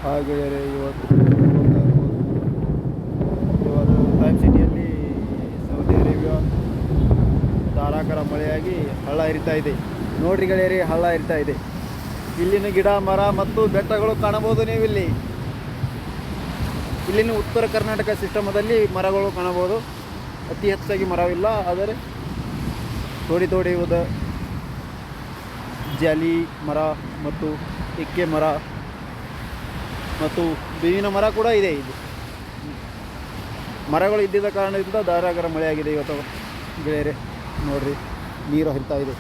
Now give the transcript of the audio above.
ಹಾಗೆ ಇವತ್ತು ಟೈಮ್ ಸಿಟಿಯಲ್ಲಿ ಸೌದಿ ಅರೇಬಿಯಾ ಧಾರಾಕಾರ ಮಳೆಯಾಗಿ ಹಳ್ಳ ಹರಿತಾ ಇದೆ. ನೋಡ್ರಿ ಗೆಳೆಯರಿ, ಹಳ್ಳ ಹರಿತಾ ಇದೆ. ಇಲ್ಲಿನ ಗಿಡ ಮರ ಮತ್ತು ಬೆಟ್ಟಗಳು ಕಾಣಬಹುದು ನೀವು. ಇಲ್ಲಿನ ಉತ್ತರ ಕರ್ನಾಟಕ ಸಿಸ್ಟಮದಲ್ಲಿ ಮರಗಳು ಕಾಣಬಹುದು. ಅತಿ ಹೆಚ್ಚಾಗಿ ಮರವಿಲ್ಲ, ಆದರೆ ತೋಡಿ ಜಾಲಿ ಮರ ಮತ್ತು ಎಕ್ಕೆ ಮರ ಮತ್ತು ಬೇವಿನ ಮರ ಕೂಡ ಇದೆ. ಇದು ಮರಗಳು ಇದ್ದಿದ್ದ ಕಾರಣದಿಂದ ಧಾರಾಕಾರ ಮಳೆಯಾಗಿದೆ ಇವತ್ತು ಗೆಳೆಯರೆ. ನೋಡ್ರಿ, ನೀರು ಹರಿತಾ ಇದೆ.